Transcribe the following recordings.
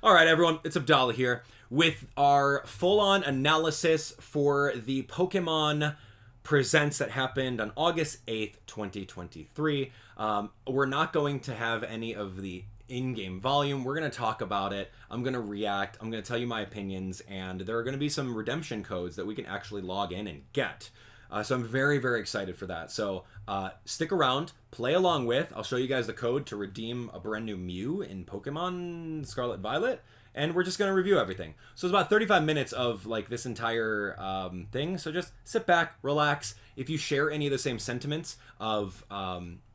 All right, everyone, it's Abdallah here with our full-on analysis for the Pokemon Presents that happened on August 8th, 2023. We're not going to have any of the in-game volume. We're going to talk about it. I'm going to react. I'm going to tell you my opinions, and there are going to be some redemption codes that we can actually log in and get. So I'm very, very excited for that. So stick around, play along with. I'll show you guys the code to redeem a brand new Mew in Pokemon Scarlet Violet. And we're just going to review everything. So it's about 35 minutes of like this entire thing. So just sit back, relax. If you share any of the same sentiments of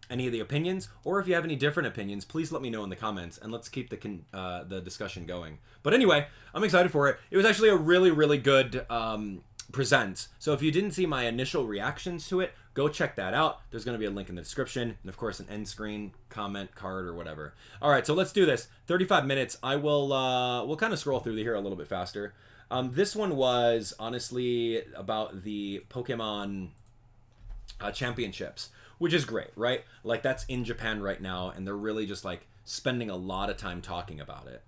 any of the opinions, or if you have any different opinions, please let me know in the comments, and let's keep the discussion going. But anyway, I'm excited for it. It was actually a really, really good presents. So if you didn't see my initial reactions to it, go check that out. There's going to be a link in the description, and of course an end screen comment card or whatever. All right, so let's do this. 35 minutes. I will we'll kind of scroll through here a little bit faster. This one was honestly about the Pokemon championships, which is great, right? Like that's in Japan right now, and they're really just like spending a lot of time talking about it.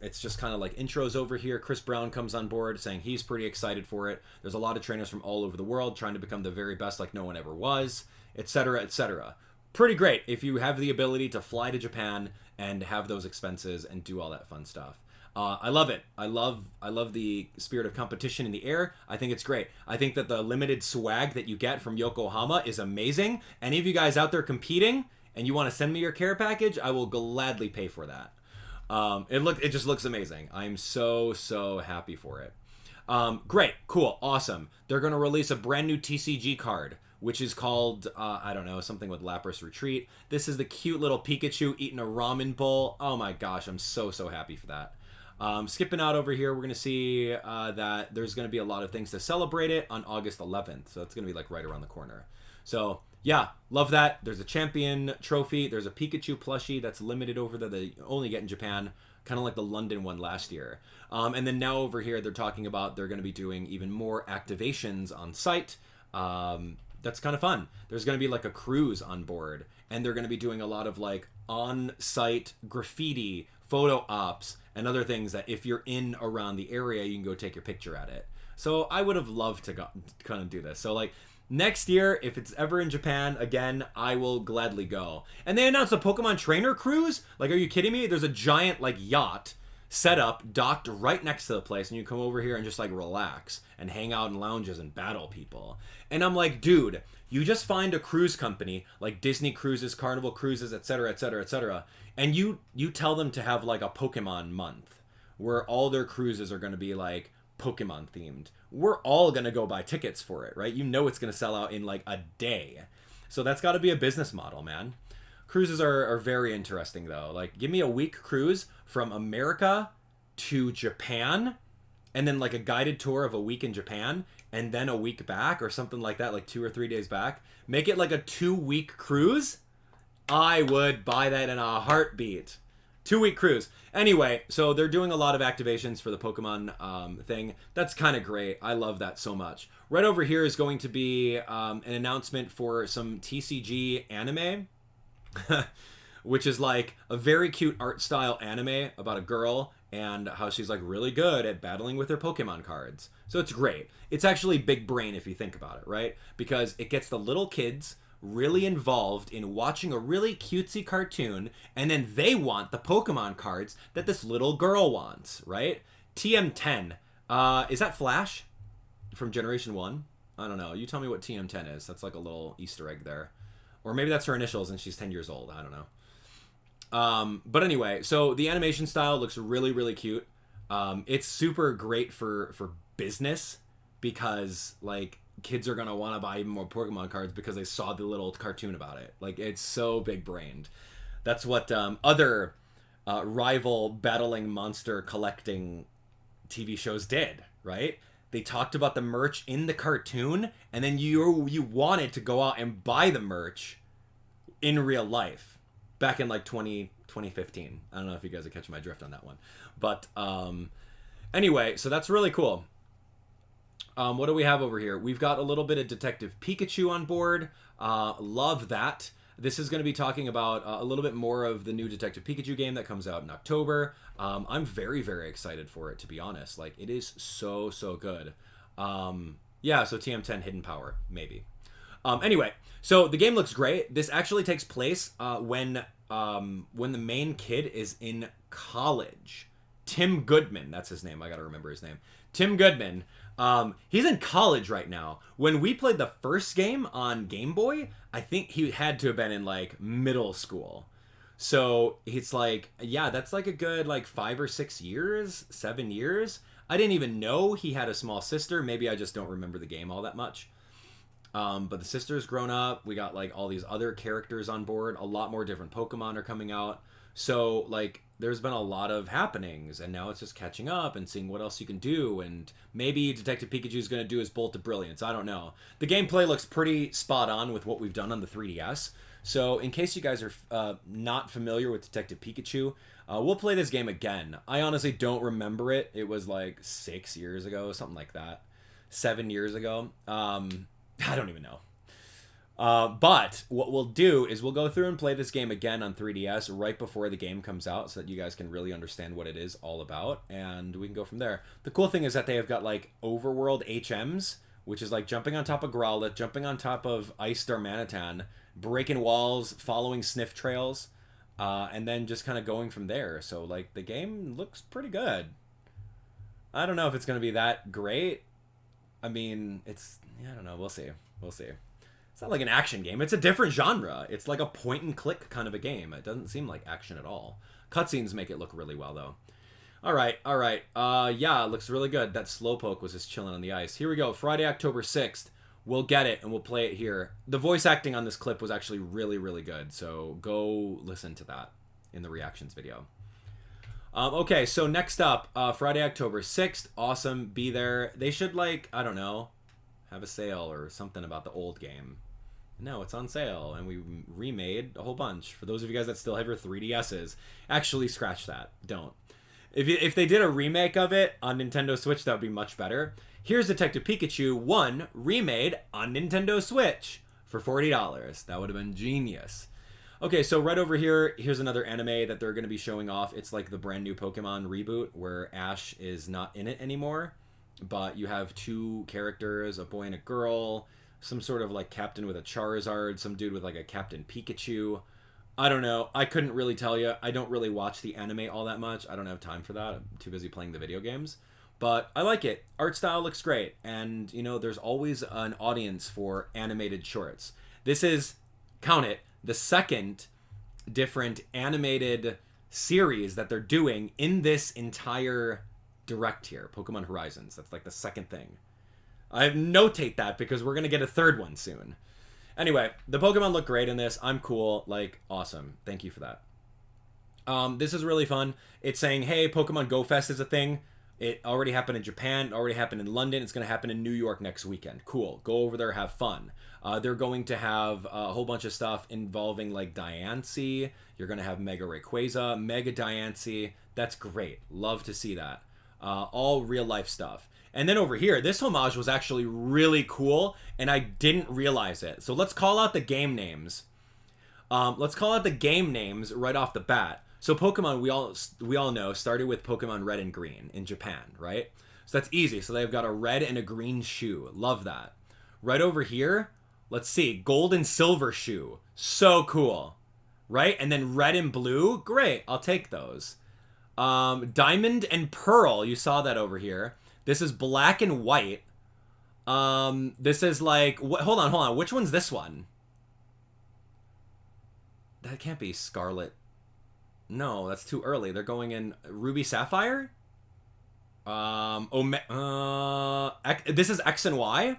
It's just kind of like intros over here. Chris Brown comes on board saying he's pretty excited for it. There's a lot of trainers from all over the world trying to become the very best like no one ever was, etc., etc. Pretty great if you have the ability to fly to Japan and have those expenses and do all that fun stuff. I love it. I love the spirit of competition in the air. I think it's great. I think that the limited swag that you get from Yokohama is amazing. Any of you guys out there competing and you want to send me your care package, I will gladly pay for that. It just looks amazing. I'm so happy for it. Great, cool, awesome. They're gonna release a brand new TCG card, which is called I don't know, something with Lapras Retreat. This is the cute little Pikachu eating a ramen bowl. Oh my gosh, I'm so happy for that. Skipping out over here, we're gonna see that there's gonna be a lot of things to celebrate it on August 11th. So it's gonna be like right around the corner. So yeah, love that. There's a champion trophy. There's a Pikachu plushie that's limited over there that you only get in Japan, kind of like the London one last year. And then now over here, they're talking about they're going to be doing even more activations on site. That's kind of fun. There's going to be like a cruise on board, and they're going to be doing a lot of like on-site graffiti, photo ops, and other things that if you're in around the area, you can go take your picture at it. So I would have loved to kind of do this. So like, next year, if it's ever in Japan again, I will gladly go. And they announced a Pokemon Trainer Cruise? Like, are you kidding me? There's a giant, like, yacht set up, docked right next to the place, and you come over here and just, like, relax and hang out in lounges and battle people. And I'm like, dude, you just find a cruise company, like Disney Cruises, Carnival Cruises, etc., etc., etc., and you tell them to have, like, a Pokemon month where all their cruises are going to be, like, Pokemon themed. We're all gonna go buy tickets for it, right? You know it's gonna sell out in like a day. So that's got to be a business model, man. Cruises are very interesting though. Like, give me a week cruise from America to Japan, and then like a guided tour of a week in Japan, and then a week back or something like that, like 2 or 3 days back. Make it like a 2-week cruise. I would buy that in a heartbeat. 2-week cruise. Anyway, so they're doing a lot of activations for the Pokemon thing. That's kind of great. I love that so much. Right over here is going to be an announcement for some TCG anime, which is like a very cute art style anime about a girl and how she's like really good at battling with her Pokemon cards. So it's great. It's actually big brain if you think about it, right? Because it gets the little kids really involved in watching a really cutesy cartoon, and then they want the Pokemon cards that this little girl wants, right? TM10. Is that Flash from Generation 1? I don't know. You tell me what TM10 is. That's like a little Easter egg there. Or maybe that's her initials and she's 10 years old. I don't know. But anyway, so the animation style looks really, really cute. It's super great for business because, like, kids are going to want to buy even more Pokemon cards because they saw the little cartoon about it. Like, it's so big-brained. That's what other rival battling monster collecting TV shows did, right? They talked about the merch in the cartoon, and then you wanted to go out and buy the merch in real life back in, like, 2015. I don't know if you guys are catching my drift on that one. But anyway, so that's really cool. What do we have over here? We've got a little bit of Detective Pikachu on board. Love that. This is going to be talking about a little bit more of the new Detective Pikachu game that comes out in October. I'm very, very excited for it, to be honest. Like, it is so, so good. Yeah, so TM10 Hidden Power, maybe. Anyway, so the game looks great. This actually takes place when the main kid is in college. Tim Goodman, that's his name. I gotta remember his name. Tim Goodman. He's in college right now. When we played the first game on Game Boy, I think he had to have been in like middle school. So it's like, yeah, that's like a good like 5 or 6 years, 7 years. I didn't even know he had a small sister. Maybe I just don't remember the game all that much. But the sister's grown up. We got like all these other characters on board. A lot more different Pokemon are coming out. So like there's been a lot of happenings, and now it's just catching up and seeing what else you can do. And maybe Detective Pikachu is going to do his Bolt of Brilliance. I don't know. The gameplay looks pretty spot on with what we've done on the 3DS. So in case you guys are not familiar with Detective Pikachu, we'll play this game again. I honestly don't remember it. It was like 6 years ago, something like that. 7 years ago. I don't even know. But what we'll do is we'll go through and play this game again on 3DS right before the game comes out so that you guys can really understand what it is all about, and we can go from there. The cool thing is that they have got like overworld HMs, which is like jumping on top of Growlithe, jumping on top of Ice Darmanitan, breaking walls, following sniff trails, and then just kind of going from there. So like the game looks pretty good. I don't know if it's going to be that great. I mean, I don't know. We'll see. We'll see. It's not like an action game. It's a different genre. It's like a point-and-click kind of a game. It doesn't seem like action at all. Cutscenes make it look really well, though. All right. Yeah, it looks really good. That Slowpoke was just chilling on the ice. Here we go. Friday, October 6th. We'll get it, and we'll play it here. The voice acting on this clip was actually really, really good, so go listen to that in the reactions video. Okay, so next up, Friday, October 6th. Awesome. Be there. They should, like, I don't know, have a sale or something about the old game. No, it's on sale, and we remade a whole bunch. For those of you guys that still have your 3DSs, actually scratch that. Don't. If they did a remake of it on Nintendo Switch, that would be much better. Here's Detective Pikachu 1 remade on Nintendo Switch for $40. That would have been genius. Okay, so right over here, here's another anime that they're going to be showing off. It's like the brand new Pokemon reboot where Ash is not in it anymore. But you have two characters, a boy and a girl, some sort of like captain with a Charizard, some dude with like a Captain Pikachu. I don't know. I couldn't really tell you. I don't really watch the anime all that much. I don't have time for that. I'm too busy playing the video games. But I like it. Art style looks great. And, you know, there's always an audience for animated shorts. This is, count it, the second different animated series that they're doing in this entire direct here. Pokemon Horizons. That's like the second thing. I notate that because we're going to get a third one soon. Anyway, the Pokemon look great in this. I'm cool. Like, awesome. Thank you for that. This is really fun. It's saying, hey, Pokemon Go Fest is a thing. It already happened in Japan. It already happened in London. It's going to happen in New York next weekend. Cool. Go over there, have fun. They're going to have a whole bunch of stuff involving, like, Diancie. You're going to have Mega Rayquaza, Mega Diancie. That's great. Love to see that. All real-life stuff. And then over here, this homage was actually really cool, and I didn't realize it. So let's call out the game names. Let's call out the game names right off the bat. So Pokemon, we all know, started with Pokemon Red and Green in Japan, right? So that's easy. So they've got a red and a green shoe. Love that. Right over here, let's see, Gold and Silver shoe. So cool, right? And then red and blue. Great, I'll take those. Diamond and Pearl. You saw that over here. This is black and white. This is like... Hold on. Which one's this one? That can't be Scarlet. No, that's too early. They're going in Ruby Sapphire? This is X and Y?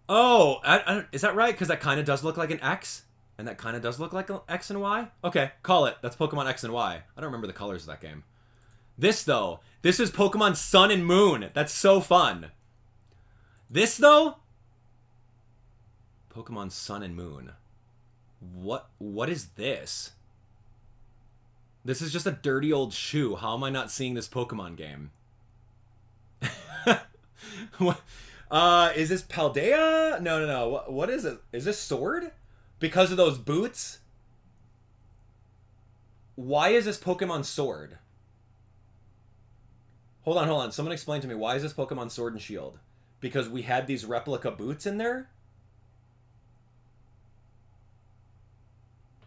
Oh, is that right? Because that kind of does look like an X. And that kind of does look like an X and Y. Okay, call it. That's Pokemon X and Y. I don't remember the colors of that game. This, though. This is Pokemon Sun and Moon. That's so fun. This, though? Pokemon Sun and Moon. What is this? This is just a dirty old shoe. How am I not seeing this Pokemon game? Is this Paldea? No. What is it? Is this Sword? Because of those boots? Why is this Pokemon Sword? Hold on. Someone explain to me, why is this Pokemon Sword and Shield? Because we had these replica boots in there?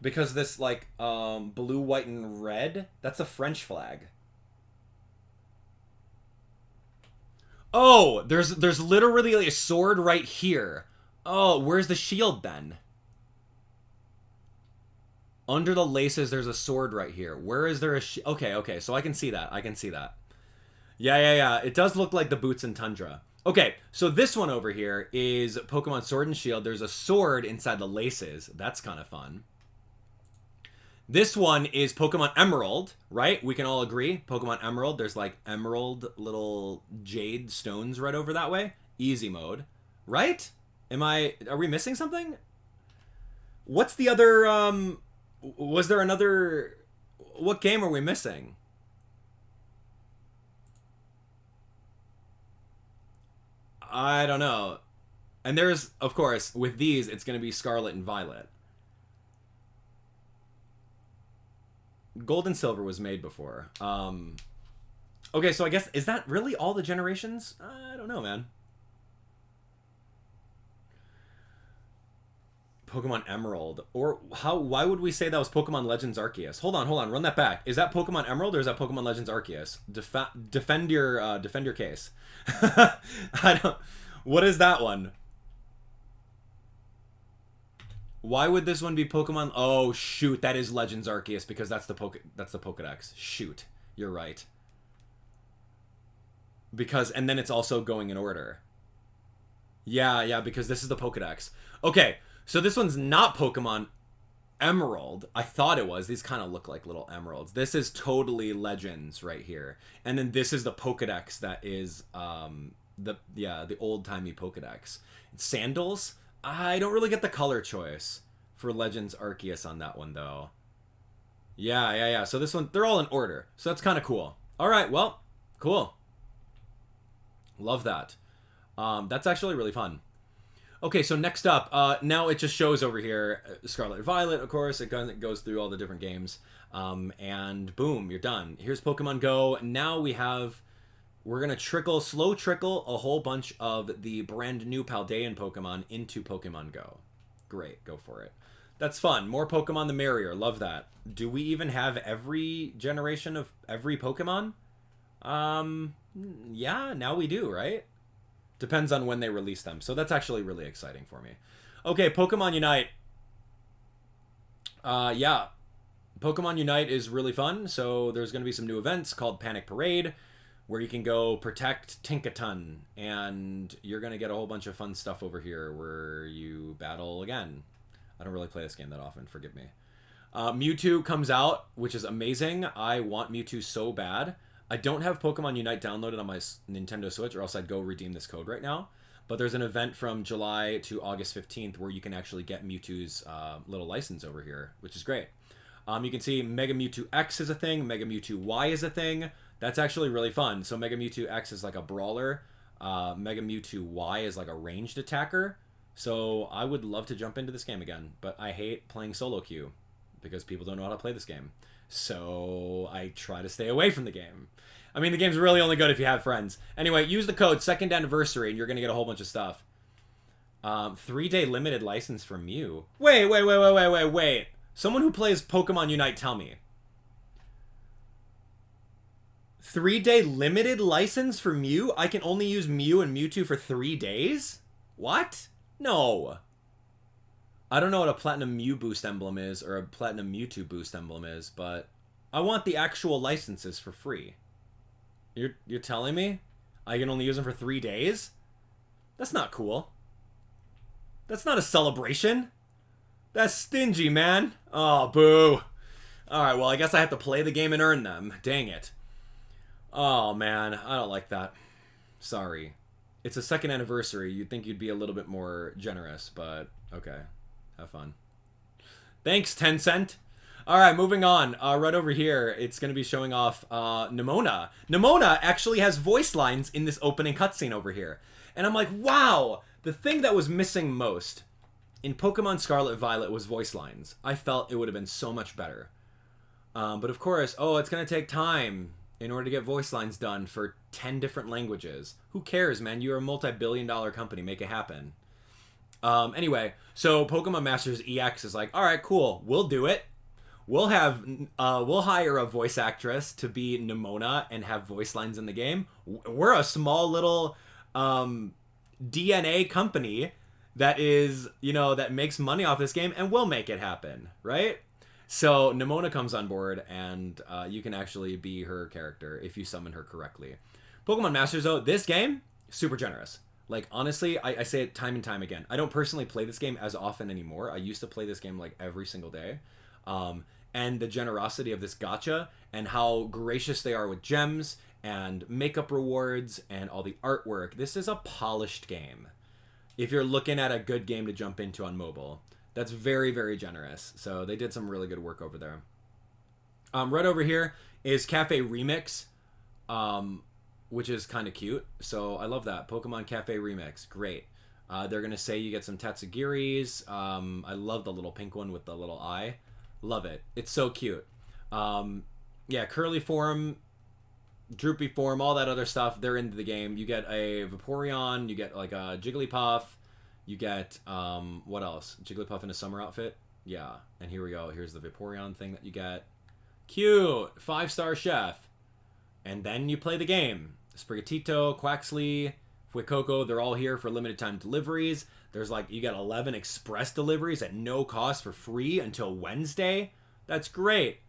Because this, like, blue, white, and red? That's a French flag. Oh, there's literally a sword right here. Oh, where's the shield then? Under the laces, there's a sword right here. Where is there a okay, so I can see that. Yeah. It does look like the boots in Tundra. Okay, so this one over here is Pokemon Sword and Shield. There's a sword inside the laces. That's kind of fun. This one is Pokemon Emerald, right? We can all agree. Pokemon Emerald. There's like emerald little jade stones right over that way. Easy mode, right? Are we missing something? What's the other, was there another, what game are we missing? I don't know. And there's, of course, with these, it's going to be Scarlet and Violet. Gold and Silver was made before. Okay, so I guess, is that really all the generations? I don't know, man. Pokemon Emerald. Or why would we say that was Pokemon Legends Arceus? Hold on, run that back. Is that Pokemon Emerald or is that Pokemon Legends Arceus? Defend your case. What is that one? Why would this one be Pokemon? Oh shoot, that is Legends Arceus because that's the Pokedex. Shoot, you're right. Because and then it's also going in order. Yeah, because this is the Pokedex. Okay, so this one's not Pokemon Emerald. I thought it was. These kind of look like little emeralds. This is totally Legends right here. And then this is the Pokedex that is the old-timey Pokedex. Sandals? I don't really get the color choice for Legends Arceus on that one, though. Yeah. So this one, they're all in order. So that's kind of cool. All right, well, cool. Love that. That's actually really fun. Okay, so next up, now it just shows over here, Scarlet and Violet, of course. It goes through all the different games. And boom, you're done. Here's Pokemon Go. Now we're going to slow trickle a whole bunch of the brand new Paldean Pokemon into Pokemon Go. Great, go for it. That's fun. More Pokemon the merrier. Love that. Do we even have every generation of every Pokemon? Yeah, now we do, right? Depends on when they release them. So that's actually really exciting for me. Okay, Pokemon Unite. Yeah. Pokemon Unite is really fun. So there's going to be some new events called Panic Parade, where you can go protect Tinkaton, and you're going to get a whole bunch of fun stuff over here where you battle again. I don't really play this game that often, forgive me. Mewtwo comes out, which is amazing. I want Mewtwo so bad. I don't have Pokemon Unite downloaded on my Nintendo Switch, or else I'd go redeem this code right now. But there's an event from July to August 15th where you can actually get Mewtwo's little license over here, which is great. You can see Mega Mewtwo X is a thing, Mega Mewtwo Y is a thing. That's actually really fun. So Mega Mewtwo X is like a brawler. Mega Mewtwo Y is like a ranged attacker. So I would love to jump into this game again. But I hate playing solo queue because people don't know how to play this game. So I try to stay away from the game. I mean, the game's really only good if you have friends. Anyway, use the code 2nd Anniversary and you're going to get a whole bunch of stuff. 3-day limited license for Mew. Wait. Someone who plays Pokemon Unite, tell me. 3-day limited license for Mew? I can only use Mew and Mewtwo for 3 days? What? No. I don't know what a Platinum Mew boost emblem is or a Platinum Mewtwo boost emblem is, but I want the actual licenses for free. You're telling me I can only use them for 3 days? That's not cool. That's not a celebration. That's stingy, man. Oh, boo. Alright, well, I guess I have to play the game and earn them. Dang it. Oh, man. I don't like that. Sorry. It's a 2nd Anniversary. You'd think you'd be a little bit more generous, but okay. Have fun. Thanks, Tencent. Alright, moving on. Right over here, it's going to be showing off Nimona. Nimona actually has voice lines in this opening cutscene over here. And I'm like, wow! The thing that was missing most in Pokemon Scarlet Violet was voice lines. I felt it would have been so much better. But of course, it's going to take time in order to get voice lines done for 10 different languages. Who cares, man? You're a multi-billion-dollar company. Make it happen. Anyway, so Pokemon Masters EX is like, all right, cool. We'll do it. We'll hire a voice actress to be Nimona and have voice lines in the game. We're a small little DNA company that is, that makes money off this game, and we'll make it happen, right? So Nimona comes on board, and you can actually be her character if you summon her correctly. Pokemon Masters, though, this game, super generous. Like, honestly, I say it time and time again. I don't personally play this game as often anymore. I used to play this game, like, every single day. And the generosity of this gacha and how gracious they are with gems and makeup rewards and all the artwork. This is a polished game. If you're looking at a good game to jump into on mobile, that's very, very generous. So they did some really good work over there. Right over here is Cafe Remix, which is kind of cute. So I love that. Pokemon Cafe Remix. Great. They're going to say you get some Tatsugiris. I love the little pink one with the little eye. Love it. It's so cute. Yeah, curly form, droopy form, all that other stuff, they're into the game. You get a Vaporeon, you get like a Jigglypuff, you get, what else? Jigglypuff in a summer outfit? Yeah, and here we go. Here's the Vaporeon thing that you get. Cute! 5-star chef. And then you play the game. Sprigatito, Quaxley, Fuecoco, they're all here for limited time deliveries. There's like, you get 11 express deliveries at no cost for free until Wednesday. That's great.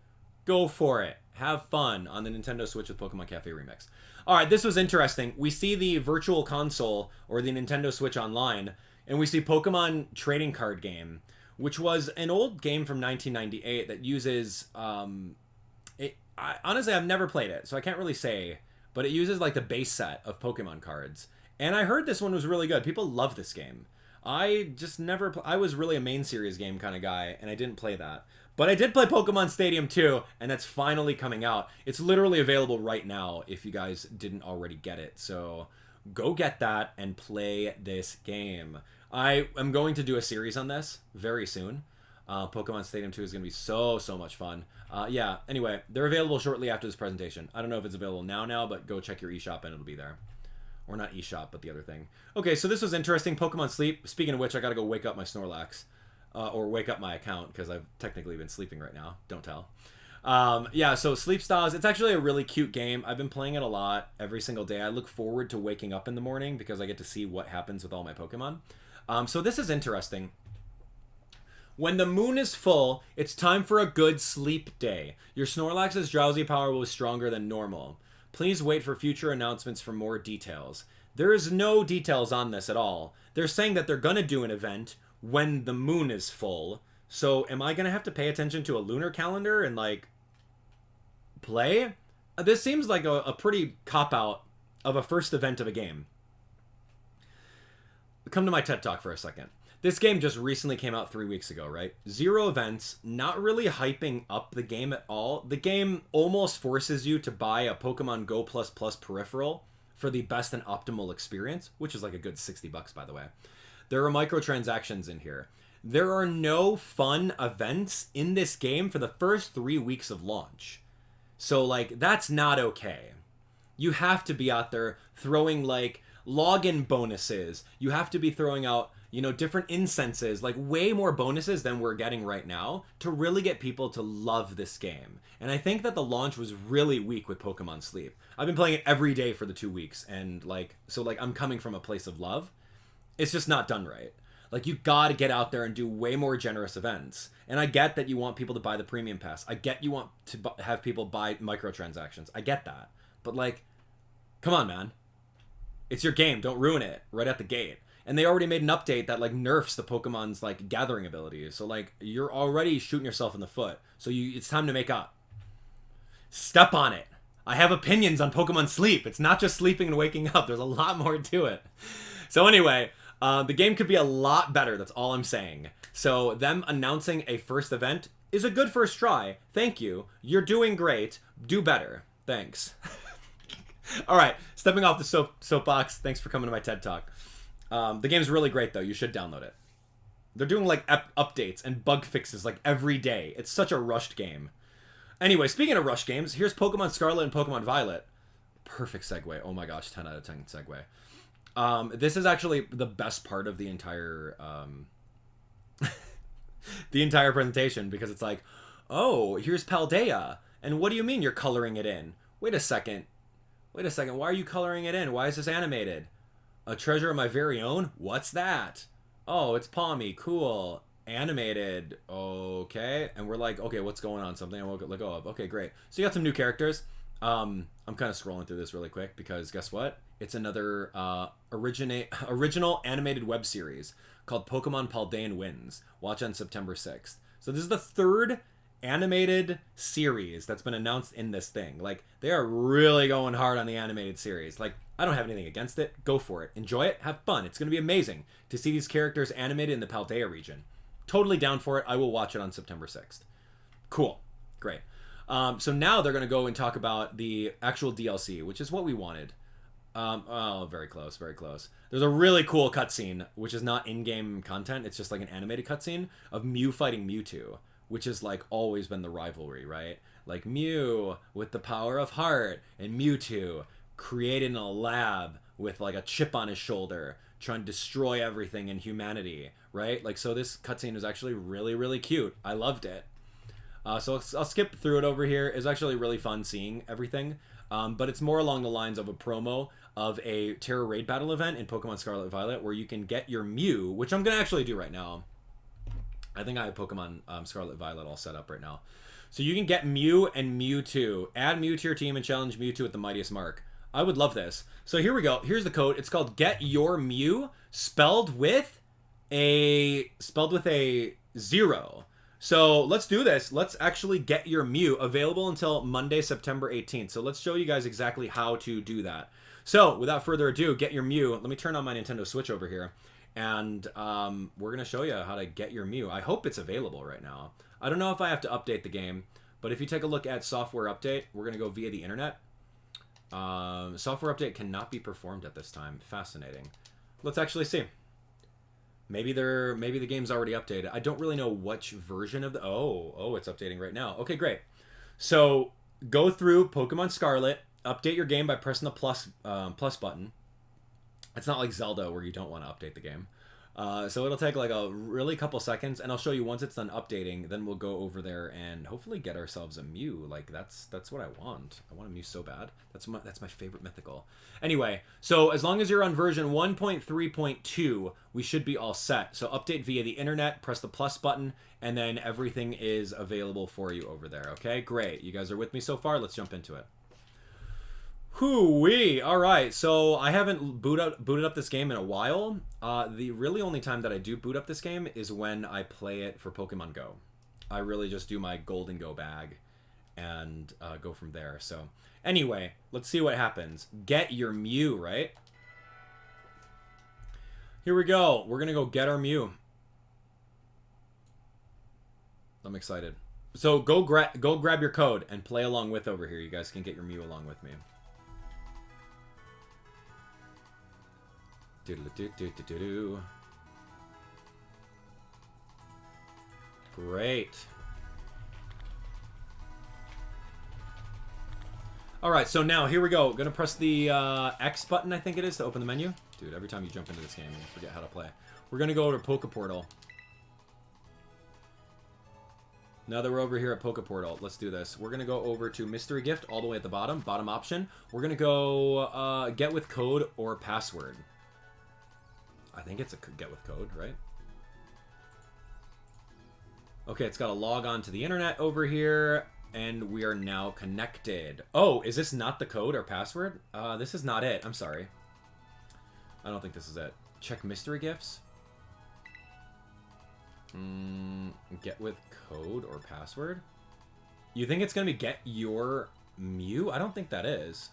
Go for it. Have fun on the Nintendo Switch with Pokemon Cafe Remix. All right, this was interesting. We see the Virtual Console or the Nintendo Switch Online, and we see Pokemon Trading Card Game, which was an old game from 1998 that uses... honestly, I've never played it, so I can't really say, but it uses like the base set of Pokemon cards. And I heard this one was really good. People love this game. I just never... I was really a main series game kind of guy, and I didn't play that. But I did play Pokemon Stadium 2, and that's finally coming out. It's literally available right now if you guys didn't already get it. So go get that and play this game. I am going to do a series on this very soon. Pokemon Stadium 2 is going to be so much fun. Yeah, anyway, they're available shortly after this presentation. I don't know if it's available now, but go check your eShop and it'll be there. Or not eShop, but the other thing. Okay, so this was interesting. Pokemon Sleep. Speaking of which, I gotta go wake up my Snorlax. Or wake up my account, because I've technically been sleeping right now. Don't tell. Yeah, so Sleep Stars. It's actually a really cute game. I've been playing it a lot every single day. I look forward to waking up in the morning, because I get to see what happens with all my Pokemon. So this is interesting. When the moon is full, it's time for a good sleep day. Your Snorlax's drowsy power was stronger than normal. Please wait for future announcements for more details. There is no details on this at all. They're saying that they're going to do an event when the moon is full. So am I going to have to pay attention to a lunar calendar and, like, play? This seems like a pretty cop-out of a first event of a game. Come to my TED Talk for a second. This game just recently came out 3 weeks ago, right? 0 events, not really hyping up the game at all. The game almost forces you to buy a Pokemon Go++ peripheral for the best and optimal experience, which is like a good $60, by the way. There are microtransactions in here. There are no fun events in this game for the first 3 weeks of launch. So, like, that's not okay. You have to be out there throwing, like, login bonuses. You have to be throwing out, you know, different incenses, like way more bonuses than we're getting right now to really get people to love this game. And I think that the launch was really weak with Pokemon Sleep. I've been playing it every day for the 2 weeks, and like, so like I'm coming from a place of love. It's just not done right. Like, you gotta get out there and do way more generous events. And I get that you want people to buy the premium pass. I get you want to have people buy microtransactions. I get that. But like, come on, man. It's your game. Don't ruin it right at the gate. And they already made an update that, like, nerfs the Pokemon's, like, gathering abilities. So, like, you're already shooting yourself in the foot. So it's time to make up. Step on it. I have opinions on Pokemon Sleep. It's not just sleeping and waking up. There's a lot more to it. So anyway, the game could be a lot better. That's all I'm saying. So them announcing a first event is a good first try. Thank you. You're doing great. Do better. Thanks. All right. Stepping off the soapbox. Thanks for coming to my TED Talk. The game's really great, though. You should download it. They're doing like updates and bug fixes like every day. It's such a rushed game. Anyway, speaking of rushed games, here's Pokemon Scarlet and Pokemon Violet. Perfect segue. Oh my gosh, 10 out of 10 segue. This is actually the best part of the entire the entire presentation, because it's like, oh, here's Paldea. And what do you mean you're coloring it in? Wait a second. Why are you coloring it in? Why is this animated? A treasure of my very own? What's that? Oh, it's Palmy. Cool. Animated. Okay. And we're like, okay, what's going on? Something I won't let go of. Okay, great. So you got some new characters. I'm kind of scrolling through this really quick because guess what? It's another original animated web series called Pokemon Paldean Wins. Watch on September 6th. So this is the third animated series that's been announced in this thing. Like, they are really going hard on the animated series. Like, I don't have anything against it. Go for it. Enjoy it. Have fun. It's going to be amazing to see these characters animated in the Paldea region. Totally down for it. I will watch it on September 6th. Cool. Great. So now they're going to go and talk about the actual DLC, which is what we wanted. Oh, very close, very close. There's a really cool cutscene, which is not in-game content. It's just like an animated cutscene of Mew fighting Mewtwo, which has like always been the rivalry, right? Like Mew with the power of heart and Mewtwo created in a lab with like a chip on his shoulder trying to destroy everything in humanity, right? Like, so this cutscene is actually really, really cute. I loved it. So I'll skip through it over here. It's actually really fun seeing everything. But it's more along the lines of a promo of a Terra Raid Battle event in Pokemon Scarlet and Violet where you can get your Mew, which I'm going to actually do right now. I think I have Pokemon Scarlet and Violet all set up right now. So you can get Mew and Mewtwo. Add Mew to your team and challenge Mewtwo at the Mightiest Mark. I would love this. So here we go. Here's the code. It's called Get Your Mew, spelled with a 0. So let's do this. Let's actually get your Mew, available until Monday, September 18th. So let's show you guys exactly how to do that. So without further ado, get your Mew. Let me turn on my Nintendo Switch over here. And we're going to show you how to get your Mew. I hope it's available right now. I don't know if I have to update the game, but if you take a look at software update, we're going to go via the internet. Software update cannot be performed at this time. Fascinating. Let's actually see. Maybe the game's already updated. I don't really know which version of the... Oh, it's updating right now. Okay, great. So go through Pokemon Scarlet, update your game by pressing the plus button. It's not like Zelda where you don't want to update the game. So it'll take like a really couple seconds, and I'll show you once it's done updating. Then we'll go over there and hopefully get ourselves a Mew. Like that's what I want. I want a Mew so bad. That's my favorite mythical. Anyway, so as long as you're on version 1.3.2, we should be all set. So update via the internet, press the plus button, and then everything is available for you over there. Okay, great. You guys are with me so far? Let's jump into it. Hoo-wee! Alright, so I haven't booted up this game in a while. The really only time that I do boot up this game is when I play it for Pokemon Go. I really just do my Golden Go bag and go from there. So, anyway, let's see what happens. Get your Mew, right? Here we go. We're going to go get our Mew. I'm excited. So, go grab your code and play along with over here. You guys can get your Mew along with me. Do-do-do-do-do-do. Great. Alright, so now here we go. Gonna press the X button, I think it is, to open the menu. Dude, every time you jump into this game, you forget how to play. We're gonna go over to Poke Portal. Now that we're over here at Poke Portal, let's do this. We're gonna go over to Mystery Gift all the way at the bottom option. We're gonna go get with code or password. I think it's a get with code, right? Okay, it's got to log on to the internet over here, and we are now connected. Oh, is this not the code or password? This is not it. I'm sorry. I don't think this is it. Check mystery gifts. Get with code or password? You think it's going to be get your Mew? I don't think that is.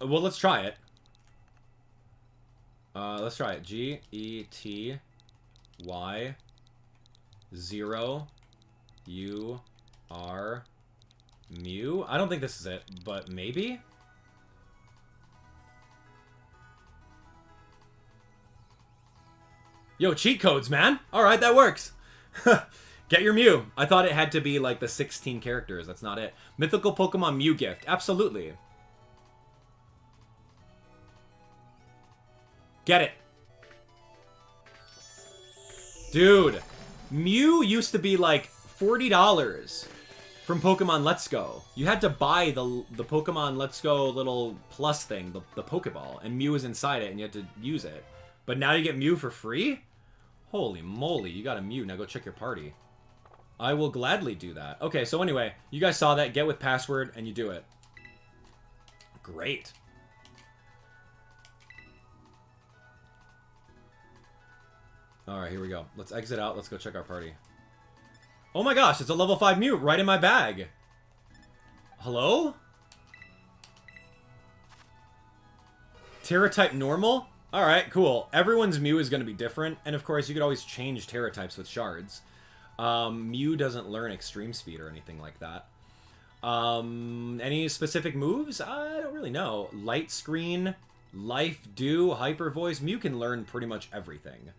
Well, let's try it. Let's try it. G-E-T-Y 0 U-R Mew? I don't think this is it, but maybe? Yo, cheat codes, man. All right, that works. Get your Mew. I thought it had to be like the 16 characters. That's not it. Mythical Pokemon Mew gift. Absolutely. Get it. Dude, Mew used to be like $40 from Pokemon Let's Go. You had to buy the Pokemon Let's Go little plus thing, the Pokeball, and Mew is inside it, and you had to use it. But now you get Mew for free? Holy moly, you got a Mew. Now go check your party. I will gladly do that. Okay, so anyway, you guys saw that. Get with password, and you do it. Great. Alright, here we go. Let's exit out. Let's go check our party. Oh my gosh, it's a level 5 Mew right in my bag. Hello? Terra type normal? Alright, cool. Everyone's Mew is going to be different. And of course, you could always change Terra types with shards. Mew doesn't learn extreme speed or anything like that. Any specific moves? I don't really know. Light Screen, Life Dew, Hyper Voice. Mew can learn pretty much everything.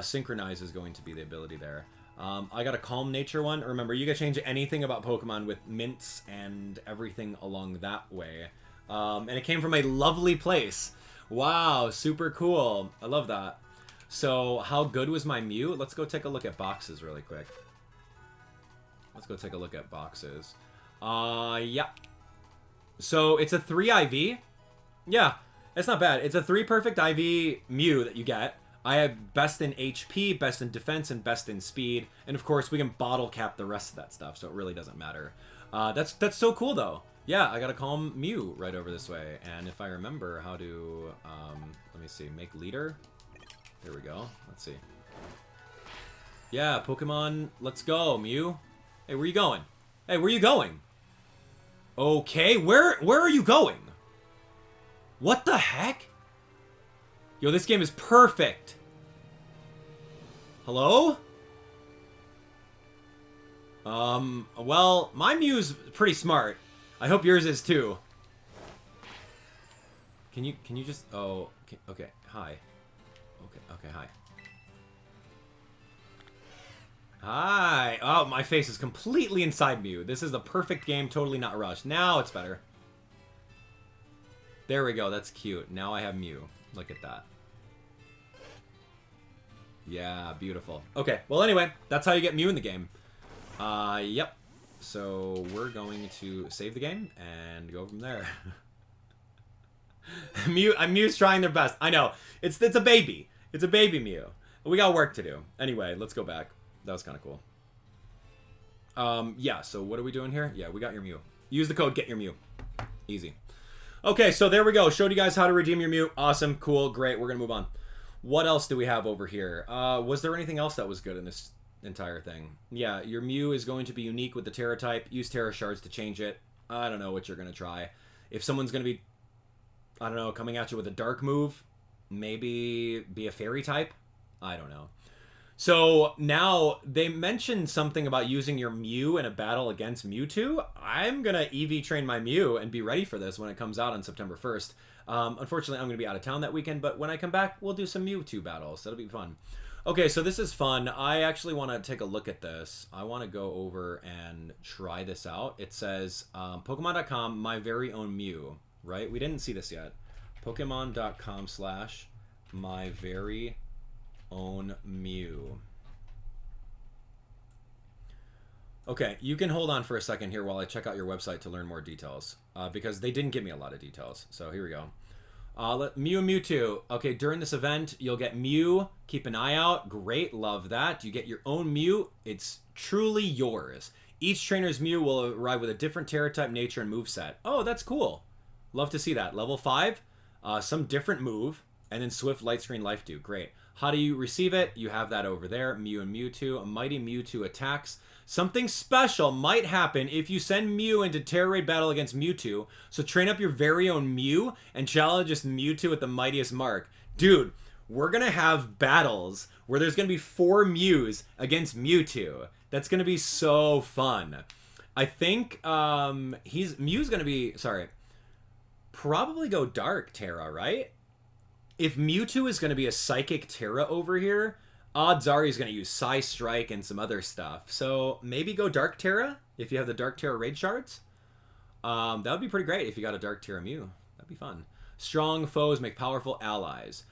Synchronize is going to be the ability there. I got a Calm Nature one. Remember, you can change anything about Pokemon with mints and everything along that way. And it came from a lovely place. Wow, super cool. I love that. So, how good was my Mew? Let's go take a look at boxes really quick. Let's go take a look at boxes. Yeah. So, it's a 3 IV. Yeah, it's not bad. It's a 3 perfect IV Mew that you get. I have best in HP, best in defense, and best in speed. And of course, we can bottle cap the rest of that stuff, so it really doesn't matter. That's so cool, though. Yeah, I got a Calm Mew right over this way. And if I remember how to, let me see, make leader. There we go. Let's see. Yeah, Pokemon, let's go, Mew. Hey, where you going? Hey, where you going? Okay, where are you going? What the heck? Yo, this game is perfect. Hello? Well, my Mew's pretty smart. I hope yours is too. Can you just, oh, okay, hi. Okay, hi. Hi. Oh, my face is completely inside Mew. This is the perfect game, totally not rushed. Now it's better. There we go, that's cute. Now I have Mew. Look at that. Yeah, beautiful. Okay, well anyway, that's how you get Mew in the game. Yep. So we're going to save the game and go from there. Mew's trying their best. I know. It's a baby. It's a baby Mew. We got work to do. Anyway, let's go back. That was kind of cool. Yeah, so what are we doing here? Yeah, we got your Mew. Use the code, get your Mew. Easy. Okay, so there we go. Showed you guys how to redeem your Mew. Awesome, cool, great. We're going to move on. What else do we have over here? Was there anything else that was good in this entire thing? Yeah, your Mew is going to be unique with the Terra type. Use Terra Shards to change it. I don't know what you're going to try. If someone's going to be, I don't know, coming at you with a dark move, maybe be a fairy type? I don't know. So now they mentioned something about using your Mew in a battle against Mewtwo. I'm going to EV train my Mew and be ready for this when it comes out on September 1st. Unfortunately, I'm going to be out of town that weekend, but when I come back, we'll do some Mewtwo battles. That'll be fun. Okay, so this is fun. I actually want to take a look at this. I want to go over and try this out. It says, Pokemon.com, my very own Mew, right? We didn't see this yet. Pokemon.com/my very own Mew. Okay, you can hold on for a second here while I check out your website to learn more details, because they didn't give me a lot of details. So here we go. Mew and Mewtwo. Okay, during this event, you'll get Mew. Keep an eye out. Great, love that. You get your own Mew. It's truly yours. Each trainer's Mew will arrive with a different Terra type, nature, and moveset. Oh, that's cool. Love to see that. Level 5, some different move, and then Swift, Light Screen, Life Dew. Great. How do you receive it? You have that over there. Mew and Mewtwo. A mighty Mewtwo attacks. Something special might happen if you send Mew into Terra Raid battle against Mewtwo. So train up your very own Mew and challenge this Mewtwo at the mightiest mark. Dude, we're going to have battles where there's going to be 4 Mews against Mewtwo. That's going to be so fun. I think Mew's going to be, probably go Dark Terra, right? If Mewtwo is going to be a Psychic Terra over here, Odds are he's going to use Psy Strike and some other stuff. So maybe go Dark Terra if you have the Dark Terra Raid Shards. That would be pretty great if you got a Dark Terra Mew. That'd be fun. Strong foes make powerful allies.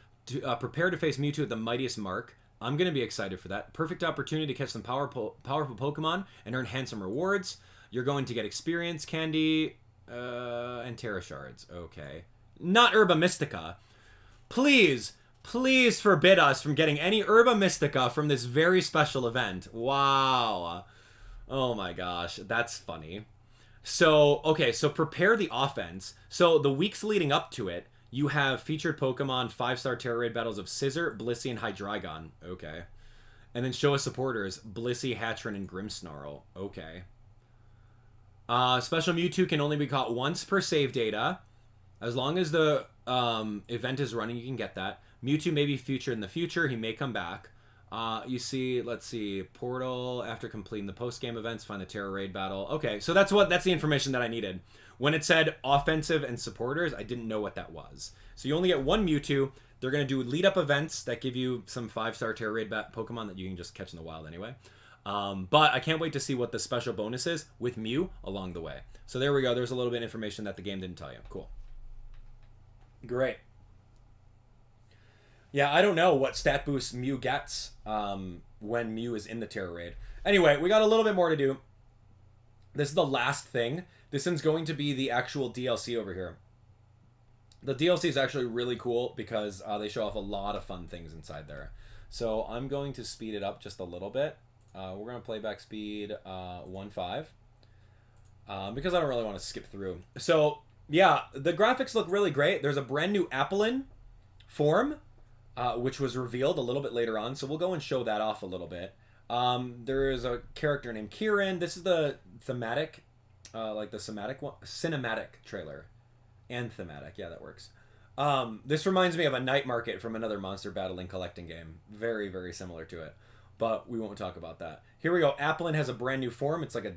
Prepare to face Mewtwo at the mightiest mark. I'm going to be excited for that. Perfect opportunity to catch some powerful Pokemon and earn handsome rewards. You're going to get experience, candy, and Terra Shards. Okay. Not Herba Mystica. Please, please forbid us from getting any Herba Mystica from this very special event. Wow. Oh my gosh, that's funny. So, okay, so prepare the offense. So the weeks leading up to it, you have featured Pokemon 5-star Terra Raid battles of Scizor, Blissey, and Hydreigon. Okay. And then show us supporters, Blissey, Hatchrin, and Grimmsnarl. Okay. Special Mewtwo can only be caught once per save data. As long as the event is running, you can get that. Mewtwo may be featured in the future. He may come back. You see, let's see, Portal, after completing the post-game events, find the Terra Raid battle. Okay, so that's the information that I needed. When it said offensive and supporters, I didn't know what that was. So you only get one Mewtwo. They're going to do lead-up events that give you some 5-star Terra Raid Pokemon that you can just catch in the wild anyway. But I can't wait to see what the special bonus is with Mew along the way. So there we go. There's a little bit of information that the game didn't tell you. Cool. Great. Yeah, I don't know what stat boost Mew gets when Mew is in the Terra Raid. Anyway, we got a little bit more to do. This is the last thing. This one's going to be the actual DLC over here. The DLC is actually really cool because they show off a lot of fun things inside there. So I'm going to speed it up just a little bit. We're going to playback speed 1.5 because I don't really want to skip through. So yeah, the graphics look really great. There's a brand new Abdallah form, which was revealed a little bit later on. So we'll go and show that off a little bit. There is a character named Kieran. This is the thematic, like the cinematic trailer. And thematic, yeah, that works. This reminds me of a night market from another monster battling collecting game. Very, very similar to it. But we won't talk about that. Here we go. Abdallah has a brand new form. It's like a,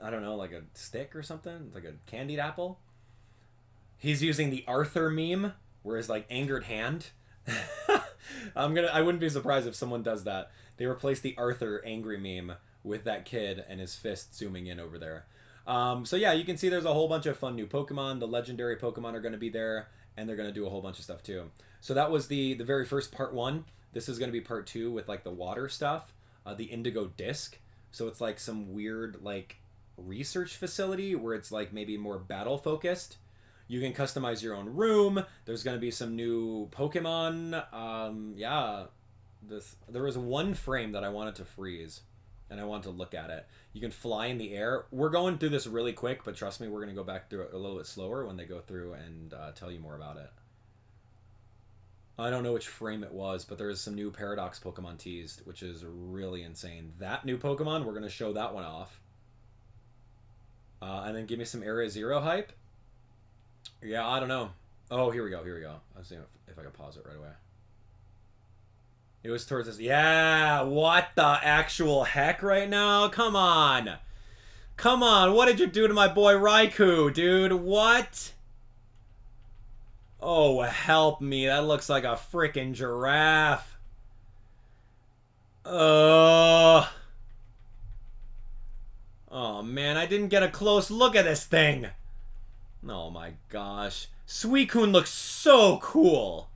I don't know, like a stick or something. It's like a candied apple. He's using the Arthur meme, where his like angered hand. I wouldn't be surprised if someone does that. They replace the Arthur angry meme with that kid and his fist zooming in over there. So yeah, you can see there's a whole bunch of fun new Pokemon. The legendary Pokemon are going to be there, and they're going to do a whole bunch of stuff too. So that was the very first part 1. This is going to be part 2 with like the water stuff, the Indigo Disc. So it's like some weird like research facility where it's like maybe more battle focused. You can customize your own room. There's going to be some new Pokemon. Yeah, there was one frame that I wanted to freeze, and I wanted to look at it. You can fly in the air. We're going through this really quick, but trust me, we're going to go back through it a little bit slower when they go through and tell you more about it. I don't know which frame it was, but there's some new Paradox Pokemon teased, which is really insane. That new Pokemon, we're going to show that one off. And then give me some Area Zero hype. Yeah, I don't know. Oh, here we go. I'll see if I can pause it right away. It was towards this. Yeah, what the actual heck right now? Come on. Come on, what did you do to my boy Raikou, dude? What? Oh, help me. That looks like a freaking giraffe. Oh, man, I didn't get a close look at this thing. Oh, my gosh. Suicune looks so cool.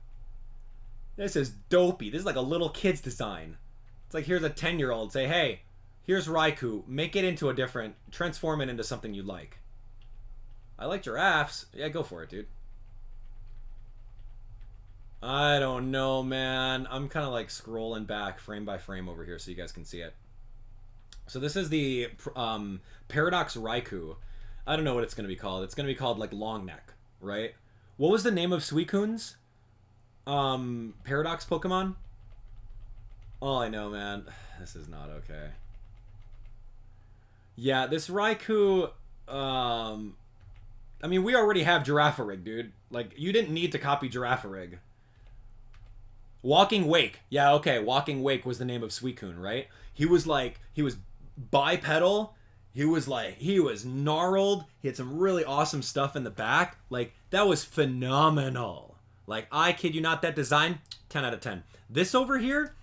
This is dopey. This is like a little kid's design. It's like, here's a 10-year-old. Say, hey, here's Raikou. Make it into a different... Transform it into something you like. I like giraffes. Yeah, go for it, dude. I don't know, man. I'm kind of like scrolling back frame by frame over here so you guys can see it. So this is the Paradox Raikou. I don't know what it's going to be called. It's going to be called like Long Neck, right? What was the name of Suicune's Paradox Pokemon? All I know, man. This is not okay. Yeah, this Raikou... I mean, we already have Girafarig, dude. Like, you didn't need to copy Girafarig. Walking Wake. Yeah, okay. Walking Wake was the name of Suicune, right? He was bipedal. He was gnarled. He had some really awesome stuff in the back. Like, that was phenomenal. Like, I kid you not, that design, 10 out of 10. This over here,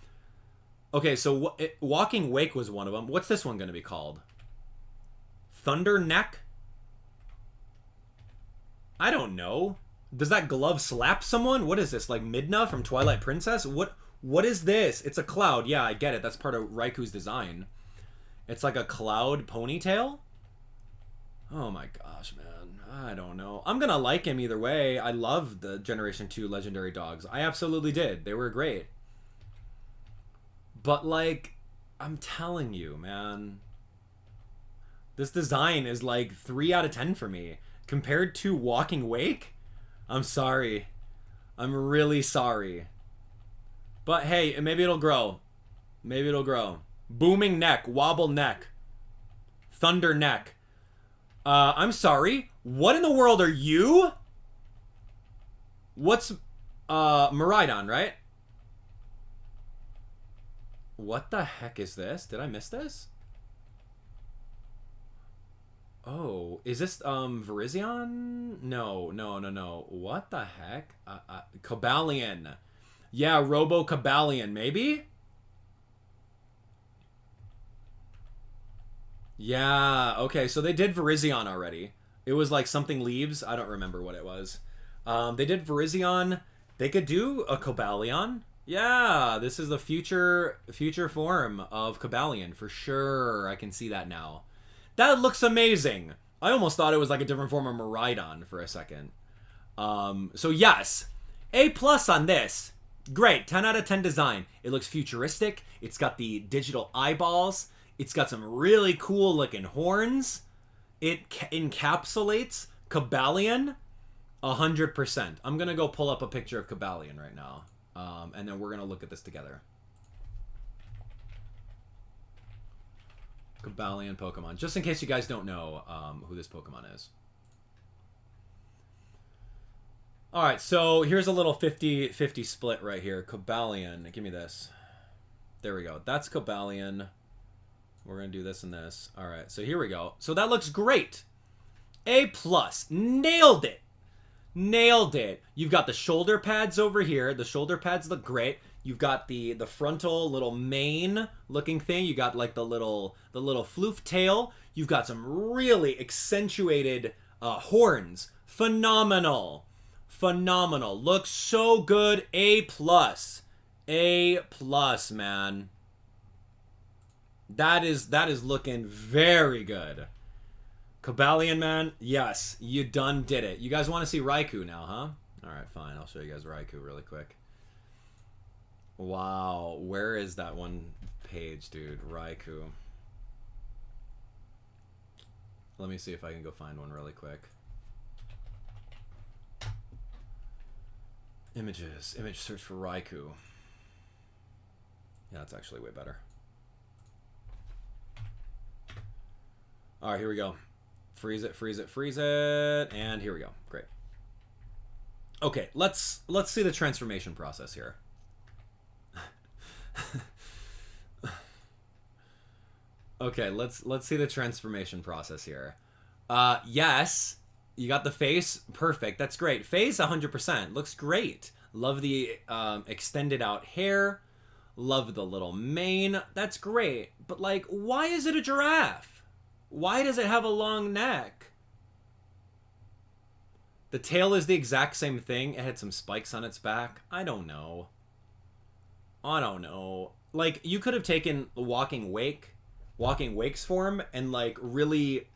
Okay, so Walking Wake was one of them. What's this one going to be called? Thunder Neck? I don't know. Does that glove slap someone? What is this, like Midna from Twilight Princess? What is this? It's a cloud. Yeah, I get it. That's part of Raiku's design. It's like a cloud ponytail? Oh my gosh, man. I don't know. I'm gonna like him either way. I loved the Generation 2 Legendary Dogs. I absolutely did. They were great. But, like, I'm telling you, man. This design is like 3 out of 10 for me. Compared to Walking Wake? I'm sorry. I'm really sorry. But hey, maybe it'll grow. Maybe it'll grow. Booming Neck. Wobble Neck. Thunder Neck. I'm sorry. What in the world are you? What's... Miraidon, right? What the heck is this? Did I miss this? Oh, is this, Virizion? No. What the heck? Cobalion. Yeah, Robo-Cobalion, maybe? Yeah, okay, so they did Virizion already. It was like something leaves. I don't remember what it was. They did Virizion. They could do a Cobalion. Yeah, this is the future form of Cobalion, for sure. I can see that now. That looks amazing. I almost thought it was like a different form of Miraidon for a second. So yes, A+ on this. Great, 10 out of 10 design. It looks futuristic. It's got the digital eyeballs. It's got some really cool looking horns. It encapsulates Cobalion 100%. I'm going to go pull up a picture of Cobalion right now. And then we're going to look at this together. Cobalion Pokemon. Just in case you guys don't know who this Pokemon is. Alright, so here's a little 50-50 split right here. Cobalion. Give me this. There we go. That's Cobalion. We're going to do this and this. Alright, so here we go. So that looks great. A+. Nailed it. Nailed it. You've got the shoulder pads over here. The shoulder pads look great. You've got the frontal little mane looking thing. You got like the little floof tail. You've got some really accentuated horns. Phenomenal. Phenomenal. Looks so good. A+. A+, man. That is looking very good. Cobalion, man. Yes, you done did it. You guys want to see Raikou now, huh? Alright, fine. I'll show you guys Raikou really quick. Wow, where is that one page, dude? Raikou. Let me see if I can go find one really quick. Images. Image search for Raikou. Yeah, that's actually way better. Alright, here we go. Freeze it, freeze it, freeze it. And here we go. Great. Okay, let's see the transformation process here. Okay, let's see the transformation process here. Yes, you got the face. Perfect. That's great. Face 100%. Looks great. Love the extended out hair. Love the little mane. That's great. But like, why is it a giraffe? Why does it have a long neck? The tail is the exact same thing. It had some spikes on its back. I don't know. I don't know. Like, you could have taken the Walking Wake's form and, like, really,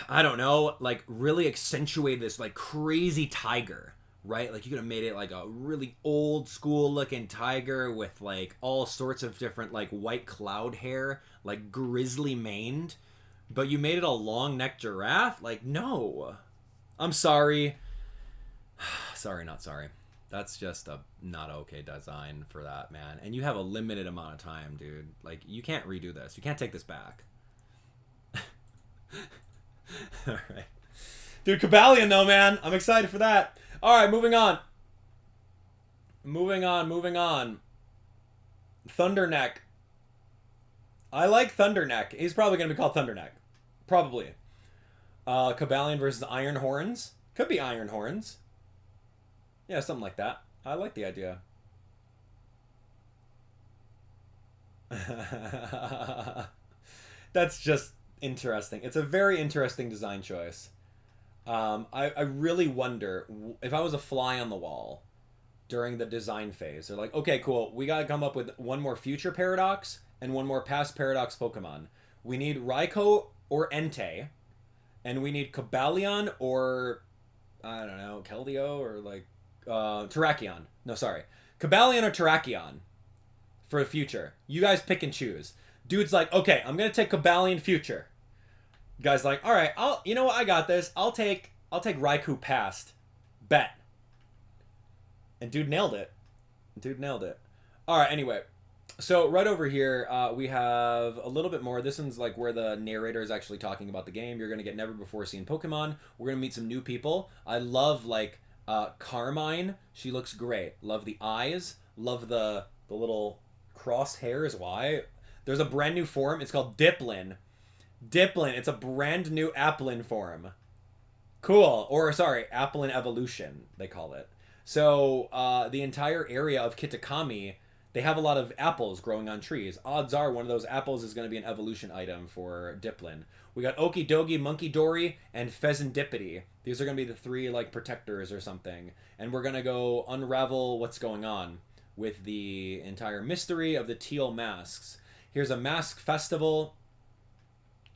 I don't know, like, really accentuate this, like, crazy tiger, right? Like, you could have made it, like, a really old-school-looking tiger with, like, all sorts of different, like, white cloud hair, like, grizzly-maned, but you made it a long-necked giraffe? Like, no. I'm sorry. Sorry, not sorry. That's just a not okay design for that, man. And you have a limited amount of time, dude. Like, you can't redo this. You can't take this back. Alright. Dude, Cobalion, though, man. I'm excited for that. Alright, moving on. Moving on. Thunderneck. I like Thunderneck. He's probably going to be called Thunderneck. Probably. Cobalion versus Iron Horns. Could be Iron Horns. Yeah, something like that. I like the idea. That's just interesting. It's a very interesting design choice. I really wonder if I was a fly on the wall during the design phase. They're like, okay, cool. We gotta come up with one more future paradox and one more past paradox Pokemon. We need Raikou or Entei, and we need Cobalion or I don't know, Keldeo or like Terrakion. No, sorry, Cobalion or Terrakion for the future. You guys pick and choose. Dude's like, okay, I'm gonna take Cobalion future. Guy's like, all right, you know what, I got this. I'll take Raikou past. Bet. And dude nailed it. All right, anyway. So right over here, we have a little bit more. This one's like where the narrator is actually talking about the game. You're going to get never before seen Pokemon. We're going to meet some new people. I love like Carmine. She looks great. Love the eyes. Love the little crosshairs. Why? There's a brand new form. It's called Diplin. It's a brand new Applin form. Cool. Or sorry, Applin Evolution, they call it. So the entire area of Kitakami, they have a lot of apples growing on trees. Odds are one of those apples is going to be an evolution item for Diplin. We got Okidogi, Monkey Dory, and Pheasantipity. These are going to be the three like protectors or something. And we're going to go unravel what's going on with the entire mystery of the teal masks. Here's a mask festival.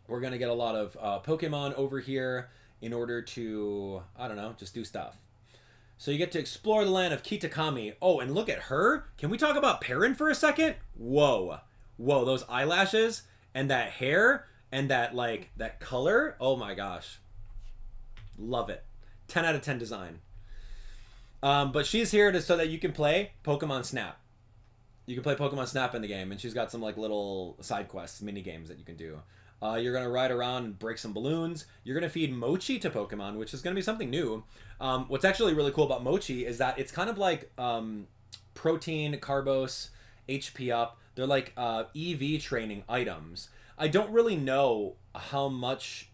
We're going to get a lot of Pokemon over here in order to, I don't know, just do stuff. So you get to explore the land of Kitakami. Oh, and look at her. Can we talk about Perrin for a second? Whoa. Whoa, those eyelashes and that hair and that, like, that color. Oh my gosh. Love it. 10 out of 10 design. But she's here so that you can play Pokemon Snap. You can play Pokemon Snap in the game, and she's got some, like, little side quests, mini games that you can do. You're going to ride around and break some balloons. You're going to feed Mochi to Pokemon, which is going to be something new. What's actually really cool about Mochi is that it's kind of like protein, carbos, HP up. They're like EV training items. I don't really know how much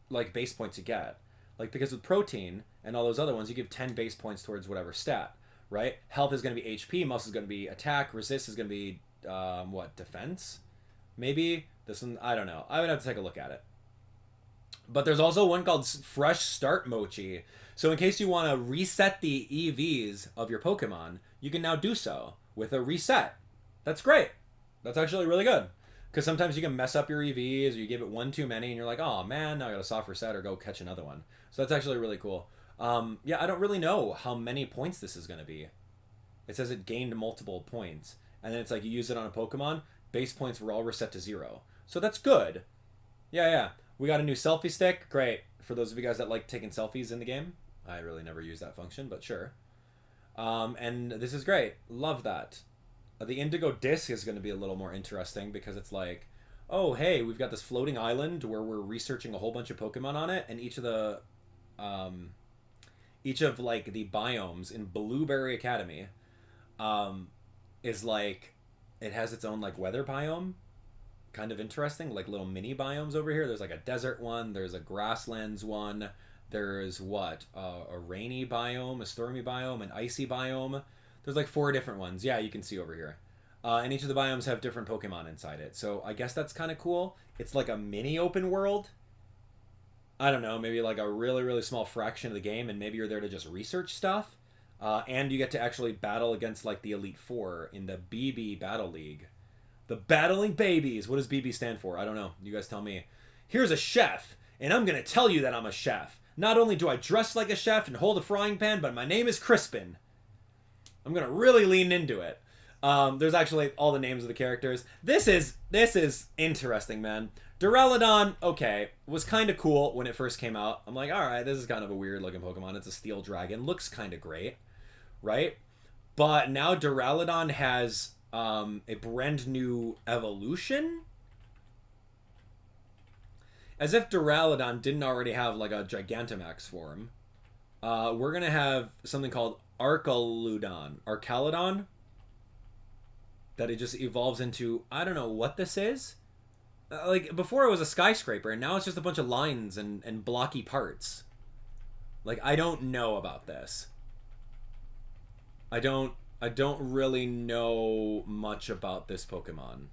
like base points you get. Like because with protein and all those other ones, you give 10 base points towards whatever stat, right? Health is going to be HP, muscle is going to be attack, resist is going to be defense? Maybe. This one, I don't know. I would have to take a look at it. But there's also one called Fresh Start Mochi. So in case you want to reset the EVs of your Pokemon, you can now do so with a reset. That's great. That's actually really good. Because sometimes you can mess up your EVs or you give it one too many and you're like, oh man, now I got a soft reset or go catch another one. So that's actually really cool. Yeah, I don't really know how many points this is going to be. It says it gained multiple points. And then it's like you use it on a Pokemon, base points were all reset to 0. So that's good. Yeah. We got a new selfie stick. Great. For those of you guys that like taking selfies in the game. I really never use that function, but sure. And this is great. Love that. The Indigo Disc is going to be a little more interesting because it's like, oh, hey, we've got this floating island where we're researching a whole bunch of Pokemon on it, and each of like the biomes in Blueberry Academy is like, it has its own like weather biome. Kind of interesting, like little mini biomes over here. There's like a desert one, there's a grasslands one, there's a rainy biome, a stormy biome, an icy biome. There's like 4 different ones. Yeah, you can see over here. And each of the biomes have different Pokemon inside it. So I guess that's kind of cool. It's like a mini open world. I don't know, maybe like a really, really small fraction of the game, and maybe you're there to just research stuff. And you get to actually battle against like the Elite Four in the BB Battle League. The Battling Babies. What does BB stand for? I don't know. You guys tell me. Here's a chef, and I'm going to tell you that I'm a chef. Not only do I dress like a chef and hold a frying pan, but my name is Crispin. I'm going to really lean into it. There's actually all the names of the characters. This is interesting, man. Duraludon, okay, was kind of cool when it first came out. I'm like, all right, this is kind of a weird looking Pokemon. It's a steel dragon. Looks kind of great, right? But now Duraludon has a brand new evolution? As if Duraludon didn't already have like a Gigantamax form. We're going to have something called Archaludon. That it just evolves into, I don't know what this is. Like, before it was a skyscraper, and now it's just a bunch of lines and blocky parts. Like, I don't know about this. I don't I don't really know much about this Pokemon.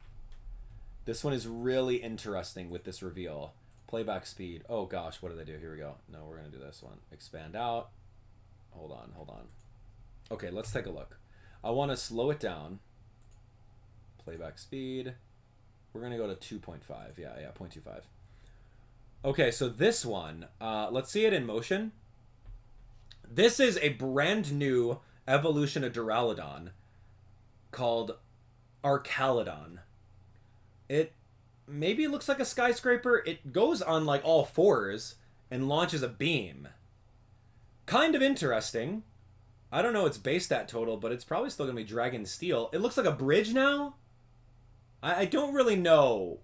This one is really interesting with this reveal. Playback speed. Oh gosh, what did they do? Here we go. No, we're going to do this one. Expand out. Hold on, hold on. Okay, let's take a look. I want to slow it down. Playback speed. We're going to go to 2.5. Yeah, 0.25. Okay, so this one, let's see it in motion. This is a brand new evolution of Duraludon called Arcaludon. It maybe looks like a skyscraper. It goes on like all fours and launches a beam. Kind of interesting. I don't know its base stat total, but it's probably still going to be Dragon Steel. It looks like a bridge now. I don't really know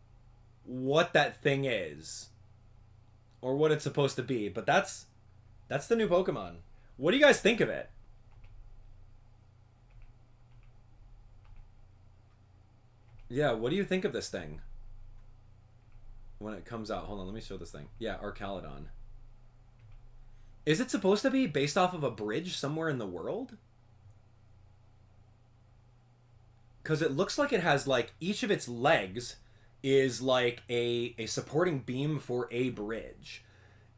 what that thing is or what it's supposed to be, but that's the new Pokemon. What do you guys think of it? Yeah, what do you think of this thing when it comes out? Hold on, let me show this thing. Yeah, Arcaludon. Is it supposed to be based off of a bridge somewhere in the world? Because it looks like it has, like, each of its legs is like a supporting beam for a bridge.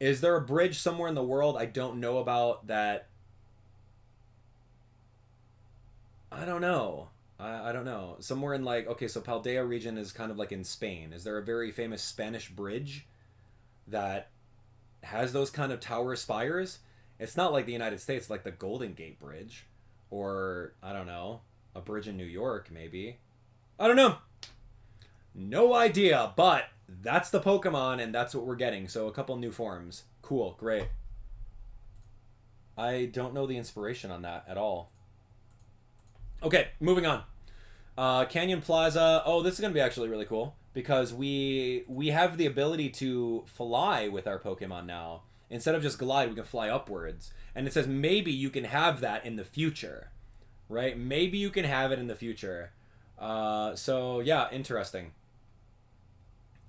Is there a bridge somewhere in the world I don't know about that? I don't know. I don't know. Somewhere in, like, okay, so Paldea region is kind of like in Spain. Is there a very famous Spanish bridge that has those kind of tower spires? It's not like the United States, like the Golden Gate Bridge. Or, I don't know, a bridge in New York, maybe. I don't know. No idea, but that's the Pokemon, and that's what we're getting. So a couple new forms. Cool, great. I don't know the inspiration on that at all. Okay, moving on. Canyon Plaza. Oh, this is going to be actually really cool because we have the ability to fly with our Pokemon now. Instead of just glide, we can fly upwards. And it says maybe you can have that in the future. Right? Maybe you can have it in the future. So, yeah, interesting.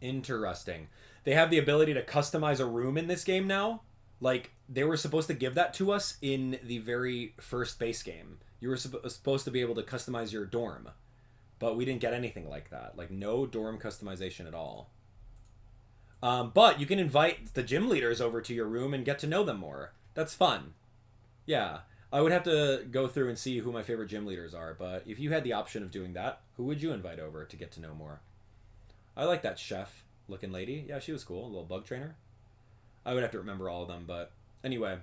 Interesting. They have the ability to customize a room in this game now. Like, they were supposed to give that to us in the very first base game. You were supposed to be able to customize your dorm. But we didn't get anything like that. Like, no dorm customization at all. But you can invite the gym leaders over to your room and get to know them more. That's fun. Yeah. I would have to go through and see who my favorite gym leaders are. But if you had the option of doing that, who would you invite over to get to know more? I like that chef-looking lady. Yeah, she was cool. A little bug trainer. I would have to remember all of them, but anyway.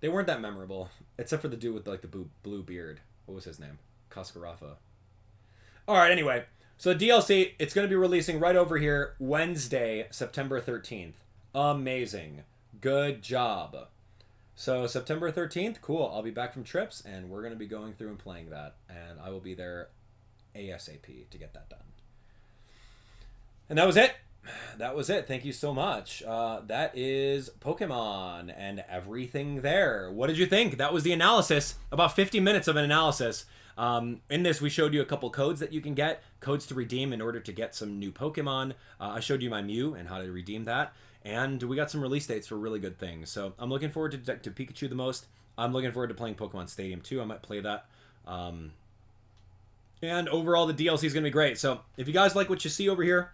They weren't that memorable, except for the dude with, like, the blue beard. What was his name? Cascarafa. Alright, anyway. So DLC, it's going to be releasing right over here Wednesday, September 13th. Amazing. Good job. So September 13th, cool. I'll be back from trips, and we're going to be going through and playing that. And I will be there ASAP to get that done. And that was it. That was it. Thank you so much. That is Pokemon and everything there. What did you think? That was the analysis. About 50 minutes of an analysis. In this, we showed you a couple codes that you can get. Codes to redeem in order to get some new Pokemon. I showed you my Mew and how to redeem that. And we got some release dates for really good things. So I'm looking forward to Detective Pikachu the most. I'm looking forward to playing Pokemon Stadium too. I might play that. And overall, the DLC is going to be great. So if you guys like what you see over here,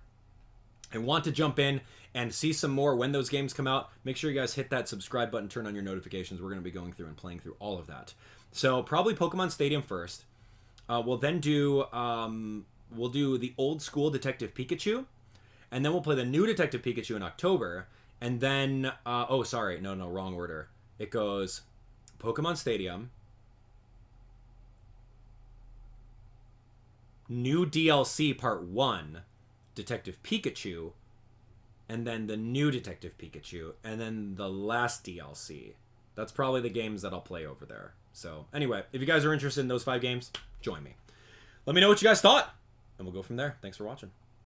and want to jump in and see some more when those games come out, make sure you guys hit that subscribe button, turn on your notifications. We're going to be going through and playing through all of that. So probably Pokemon Stadium first. We'll then do we'll do the old school Detective Pikachu, and then we'll play the new Detective Pikachu in October. And then oh, sorry, no, wrong order. It goes Pokemon Stadium, new DLC Part 1, Detective Pikachu, and then the new Detective Pikachu, and then the last DLC. That's probably the games that I'll play over there. So anyway, if you guys are interested in those 5 games, join me. Let me know what you guys thought, and we'll go from there. Thanks for watching.